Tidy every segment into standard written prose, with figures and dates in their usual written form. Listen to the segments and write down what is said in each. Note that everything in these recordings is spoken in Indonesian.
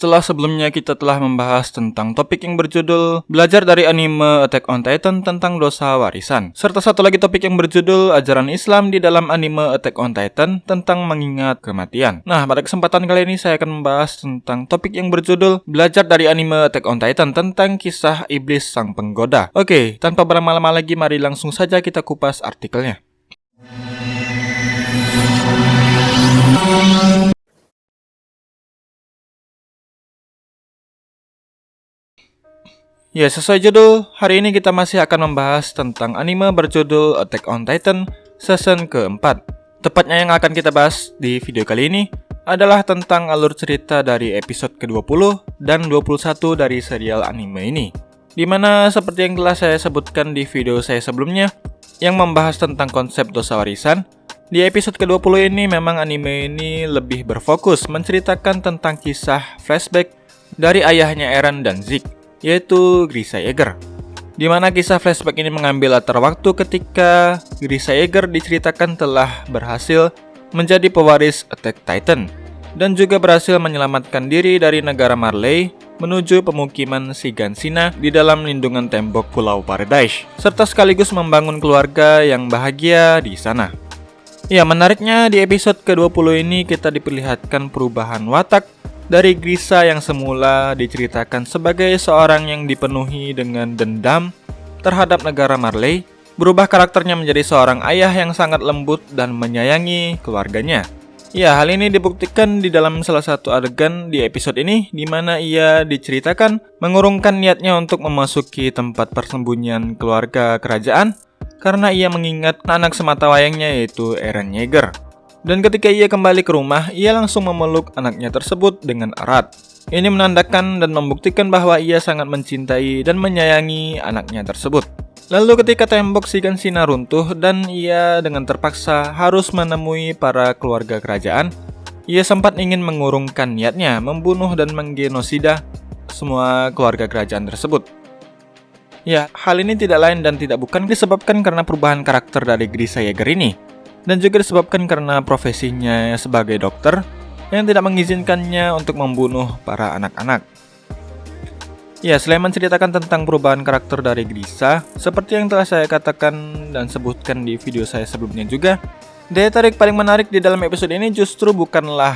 setelah sebelumnya kita telah membahas tentang topik yang berjudul Belajar dari anime Attack on Titan tentang dosa warisan, serta satu lagi topik yang berjudul Ajaran Islam di dalam anime Attack on Titan tentang mengingat kematian. Nah, pada kesempatan kali ini saya akan membahas tentang topik yang berjudul Belajar dari anime Attack on Titan tentang kisah iblis sang penggoda. Oke, tanpa berlama-lama lagi, mari langsung saja kita kupas artikelnya. Ya, sesuai judul, hari ini kita masih akan membahas tentang anime berjudul Attack on Titan season keempat. Tepatnya yang akan kita bahas di video kali ini adalah tentang alur cerita dari episode ke-20 dan 21 dari serial anime ini. Dimana seperti yang telah saya sebutkan di video saya sebelumnya yang membahas tentang konsep dosa warisan, di episode ke-20 ini memang anime ini lebih berfokus menceritakan tentang kisah flashback dari ayahnya Eren dan Zeke, yaitu Grisha Yeager. Di mana kisah flashback ini mengambil latar waktu ketika Grisha Yeager diceritakan telah berhasil menjadi pewaris Attack Titan dan juga berhasil menyelamatkan diri dari negara Marley menuju pemukiman Shiganshina di dalam lindungan tembok Pulau Paradise, serta sekaligus membangun keluarga yang bahagia di sana. Ya, menariknya di episode ke-20 ini kita diperlihatkan perubahan watak dari Grisha yang semula diceritakan sebagai seorang yang dipenuhi dengan dendam terhadap negara Marley, berubah karakternya menjadi seorang ayah yang sangat lembut dan menyayangi keluarganya. Ya, hal ini dibuktikan di dalam salah satu adegan di episode ini, di mana ia diceritakan mengurungkan niatnya untuk memasuki tempat persembunyian keluarga kerajaan karena ia mengingat anak sematawayangnya yaitu Eren Yeager. Dan ketika ia kembali ke rumah, ia langsung memeluk anaknya tersebut dengan erat. Ini menandakan dan membuktikan bahwa ia sangat mencintai dan menyayangi anaknya tersebut. Lalu ketika tembok Shiganshina runtuh dan ia dengan terpaksa harus menemui para keluarga kerajaan, ia sempat ingin mengurungkan niatnya membunuh dan menggenosida semua keluarga kerajaan tersebut. Ya, hal ini tidak lain dan tidak bukan disebabkan karena perubahan karakter dari Grisha Yeager ini, dan juga disebabkan karena profesinya sebagai dokter yang tidak mengizinkannya untuk membunuh para anak-anak. Ya, selain menceritakan tentang perubahan karakter dari Grisha, seperti yang telah saya katakan dan sebutkan di video saya sebelumnya juga, daya tarik paling menarik di dalam episode ini justru bukanlah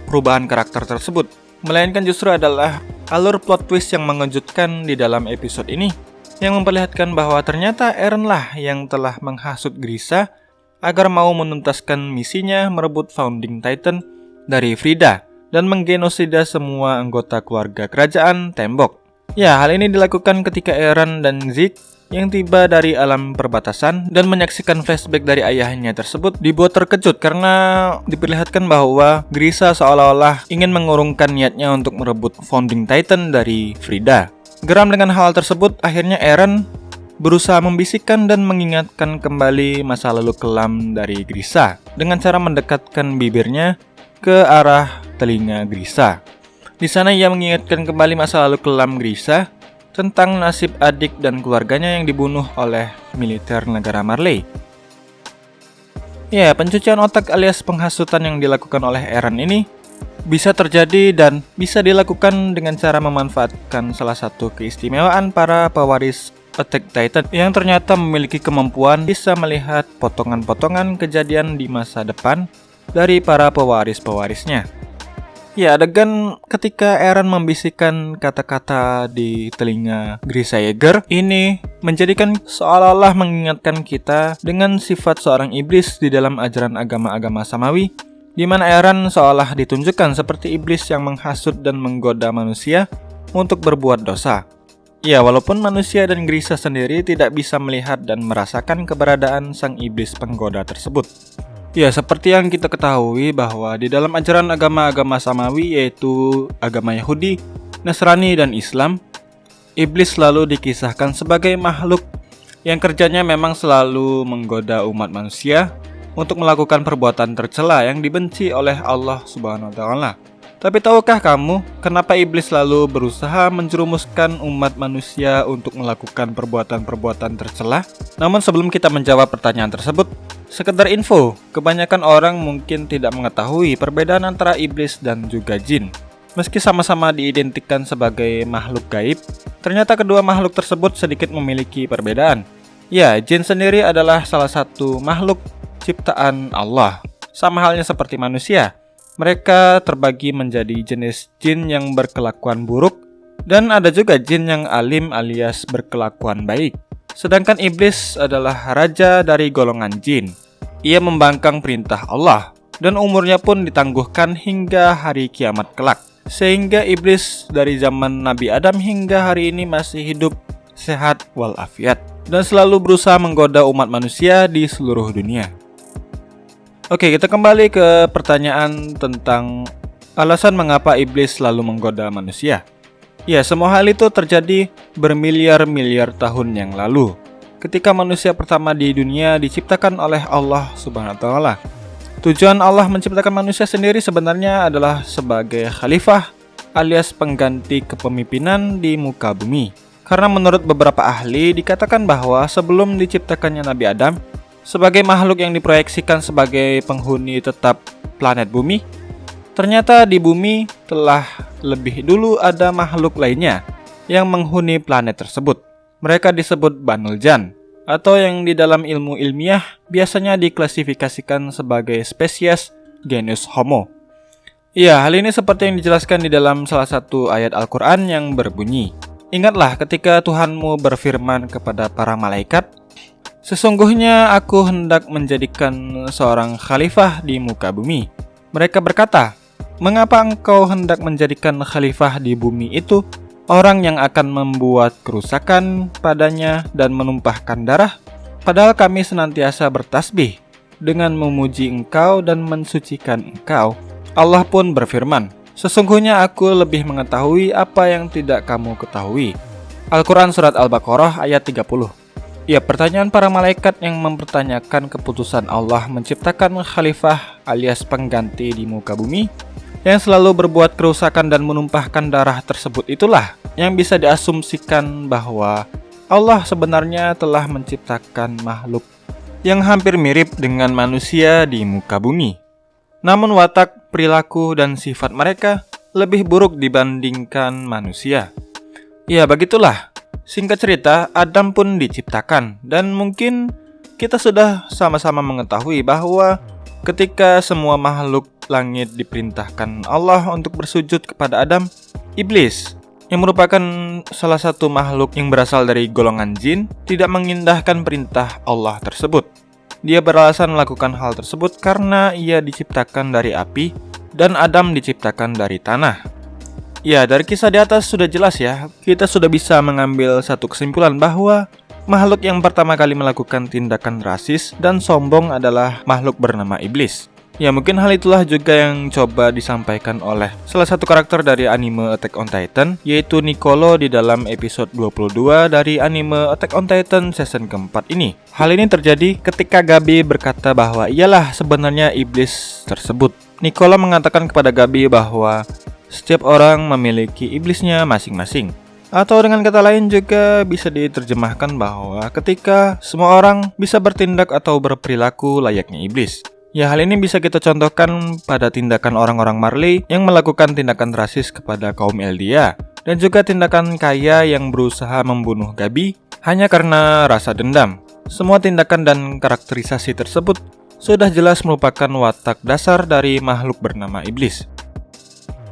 perubahan karakter tersebut, melainkan justru adalah alur plot twist yang mengejutkan di dalam episode ini, yang memperlihatkan bahwa ternyata Eren lah yang telah menghasut Grisha agar mau menuntaskan misinya merebut Founding Titan dari Frida dan menggenosida semua anggota keluarga kerajaan Tembok. Ya, hal ini dilakukan ketika Eren dan Zeke yang tiba dari alam perbatasan dan menyaksikan flashback dari ayahnya tersebut dibuat terkejut karena diperlihatkan bahwa Grisha seolah-olah ingin mengurungkan niatnya untuk merebut Founding Titan dari Frida. Geram dengan hal tersebut, akhirnya Eren berusaha membisikkan dan mengingatkan kembali masa lalu kelam dari Grisha dengan cara mendekatkan bibirnya ke arah telinga Grisha. Di sana ia mengingatkan kembali masa lalu kelam Grisha tentang nasib adik dan keluarganya yang dibunuh oleh militer negara Marley. Ya, pencucian otak alias penghasutan yang dilakukan oleh Eren ini bisa terjadi dan bisa dilakukan dengan cara memanfaatkan salah satu keistimewaan para pewaris Attack Titan yang ternyata memiliki kemampuan bisa melihat potongan-potongan kejadian di masa depan dari para pewaris-pewarisnya. Ya, adegan ketika Eren membisikkan kata-kata di telinga Grisha Yeager ini menjadikan seolah-olah mengingatkan kita dengan sifat seorang iblis di dalam ajaran agama-agama Samawi, di mana Eren seolah ditunjukkan seperti iblis yang menghasut dan menggoda manusia untuk berbuat dosa. Ya, walaupun manusia dan Grisha sendiri tidak bisa melihat dan merasakan keberadaan sang iblis penggoda tersebut. Ya, seperti yang kita ketahui bahwa di dalam ajaran agama-agama Samawi yaitu agama Yahudi, Nasrani, dan Islam, iblis selalu dikisahkan sebagai makhluk yang kerjanya memang selalu menggoda umat manusia untuk melakukan perbuatan tercela yang dibenci oleh Allah Subhanahu wa Ta'ala. Tapi tahukah kamu kenapa iblis selalu berusaha menjerumuskan umat manusia untuk melakukan perbuatan-perbuatan tercela? Namun sebelum kita menjawab pertanyaan tersebut, sekedar info, kebanyakan orang mungkin tidak mengetahui perbedaan antara iblis dan juga jin. Meski sama-sama diidentikan sebagai makhluk gaib, ternyata kedua makhluk tersebut sedikit memiliki perbedaan. Ya, jin sendiri adalah salah satu makhluk ciptaan Allah. Sama halnya seperti manusia, mereka terbagi menjadi jenis jin yang berkelakuan buruk, dan ada juga jin yang alim alias berkelakuan baik. Sedangkan iblis adalah raja dari golongan jin. Ia membangkang perintah Allah, dan umurnya pun ditangguhkan hingga hari kiamat kelak. Sehingga iblis dari zaman Nabi Adam hingga hari ini masih hidup sehat walafiat dan selalu berusaha menggoda umat manusia di seluruh dunia. Oke, kita kembali ke pertanyaan tentang alasan mengapa iblis selalu menggoda manusia. Ya, semua hal itu terjadi bermiliar-miliar tahun yang lalu, ketika manusia pertama di dunia diciptakan oleh Allah Subhanahu wa Ta'ala. Tujuan Allah menciptakan manusia sendiri sebenarnya adalah sebagai khalifah alias pengganti kepemimpinan di muka bumi. Karena menurut beberapa ahli dikatakan bahwa sebelum diciptakannya Nabi Adam, sebagai makhluk yang diproyeksikan sebagai penghuni tetap planet bumi, ternyata di bumi telah lebih dulu ada makhluk lainnya yang menghuni planet tersebut. Mereka disebut Banul Jan, atau yang di dalam ilmu ilmiah biasanya diklasifikasikan sebagai spesies genus Homo. Ya, hal ini seperti yang dijelaskan di dalam salah satu ayat Al-Quran yang berbunyi, "Ingatlah ketika Tuhanmu berfirman kepada para malaikat, sesungguhnya aku hendak menjadikan seorang khalifah di muka bumi. Mereka berkata, mengapa engkau hendak menjadikan khalifah di bumi itu orang yang akan membuat kerusakan padanya dan menumpahkan darah? Padahal kami senantiasa bertasbih dengan memuji engkau dan mensucikan engkau." Allah pun berfirman, "Sesungguhnya aku lebih mengetahui apa yang tidak kamu ketahui." Al-Quran Surat Al-Baqarah ayat 30. Ya, pertanyaan para malaikat yang mempertanyakan keputusan Allah menciptakan khalifah alias pengganti di muka bumi yang selalu berbuat kerusakan dan menumpahkan darah tersebut itulah yang bisa diasumsikan bahwa Allah sebenarnya telah menciptakan makhluk yang hampir mirip dengan manusia di muka bumi. Namun watak, perilaku, dan sifat mereka lebih buruk dibandingkan manusia. Ya, begitulah. Singkat cerita, Adam pun diciptakan, dan mungkin kita sudah sama-sama mengetahui bahwa ketika semua makhluk langit diperintahkan Allah untuk bersujud kepada Adam, iblis, yang merupakan salah satu makhluk yang berasal dari golongan jin, tidak mengindahkan perintah Allah tersebut. Dia beralasan melakukan hal tersebut karena ia diciptakan dari api dan Adam diciptakan dari tanah. Ya, dari kisah di atas sudah jelas ya, kita sudah bisa mengambil satu kesimpulan bahwa makhluk yang pertama kali melakukan tindakan rasis dan sombong adalah makhluk bernama iblis. Ya, mungkin hal itulah juga yang coba disampaikan oleh salah satu karakter dari anime Attack on Titan, yaitu Niccolo di dalam episode 22 dari anime Attack on Titan season keempat ini. Hal ini terjadi ketika Gabi berkata bahwa ialah sebenarnya iblis tersebut. Niccolo mengatakan kepada Gabi bahwa setiap orang memiliki iblisnya masing-masing. Atau dengan kata lain juga bisa diterjemahkan bahwa ketika semua orang bisa bertindak atau berperilaku layaknya iblis. Ya, hal ini bisa kita contohkan pada tindakan orang-orang Marley yang melakukan tindakan rasis kepada kaum Eldia, dan juga tindakan Kaya yang berusaha membunuh Gabi hanya karena rasa dendam. Semua tindakan dan karakterisasi tersebut sudah jelas merupakan watak dasar dari makhluk bernama iblis.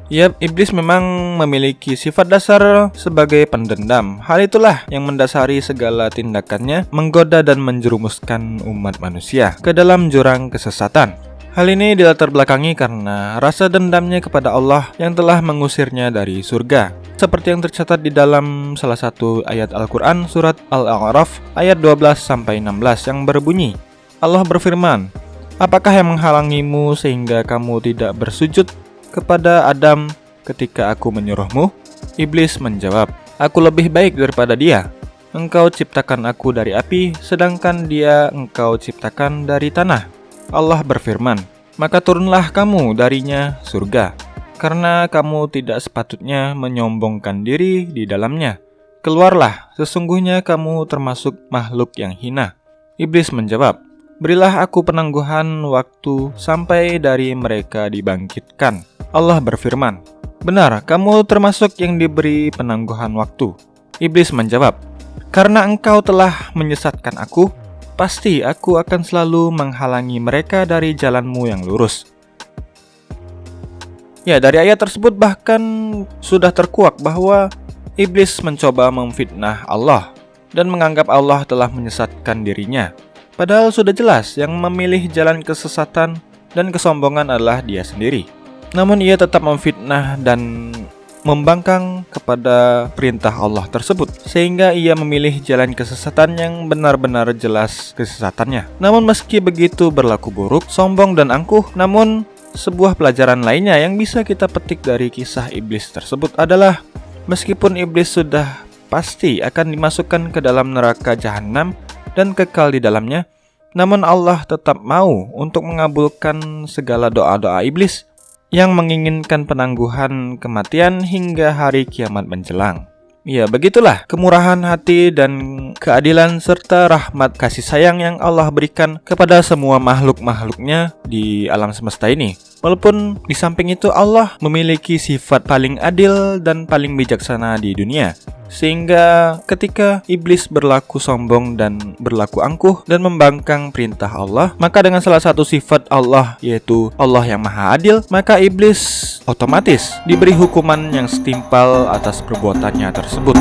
Ya, iblis memang memiliki sifat dasar sebagai pendendam. Hal itulah yang mendasari segala tindakannya menggoda dan menjerumuskan umat manusia ke dalam jurang kesesatan. Hal ini dilatar belakangi karena rasa dendamnya kepada Allah yang telah mengusirnya dari surga. Seperti yang tercatat di dalam salah satu ayat Al-Quran surat Al-A'raf ayat 12-16 yang berbunyi, Allah berfirman, "Apakah yang menghalangimu sehingga kamu tidak bersujud kepada Adam ketika aku menyuruhmu?" Iblis menjawab, "Aku lebih baik daripada dia. Engkau ciptakan aku dari api, sedangkan dia engkau ciptakan dari tanah." Allah berfirman, "Maka turunlah kamu darinya surga, karena kamu tidak sepatutnya menyombongkan diri di dalamnya. Keluarlah, sesungguhnya kamu termasuk makhluk yang hina." Iblis menjawab, "Berilah aku penangguhan waktu sampai dari mereka dibangkitkan." Allah berfirman, Benar, kamu termasuk yang diberi penangguhan waktu. Iblis menjawab, karena engkau telah menyesatkan aku, pasti aku akan selalu menghalangi mereka dari jalanmu yang lurus. Ya, dari ayat tersebut bahkan sudah terkuak bahwa iblis mencoba memfitnah Allah dan menganggap Allah telah menyesatkan dirinya. Padahal sudah jelas yang memilih jalan kesesatan dan kesombongan adalah dia sendiri. Namun ia tetap memfitnah dan membangkang kepada perintah Allah tersebut, sehingga ia memilih jalan kesesatan yang benar-benar jelas kesesatannya. Namun meski begitu berlaku buruk, sombong dan angkuh, namun sebuah pelajaran lainnya yang bisa kita petik dari kisah iblis tersebut adalah meskipun iblis sudah pasti akan dimasukkan ke dalam neraka jahanam dan kekal di dalamnya, namun Allah tetap mau untuk mengabulkan segala doa-doa iblis yang menginginkan penangguhan kematian hingga hari kiamat menjelang. Ya, begitulah kemurahan hati dan keadilan serta rahmat kasih sayang yang Allah berikan kepada semua makhluk-makhluknya di alam semesta ini. Walaupun di samping itu Allah memiliki sifat paling adil dan paling bijaksana di dunia, sehingga ketika iblis berlaku sombong dan berlaku angkuh dan membangkang perintah Allah, maka dengan salah satu sifat Allah, yaitu Allah yang maha adil, maka iblis otomatis diberi hukuman yang setimpal atas perbuatannya tersebut.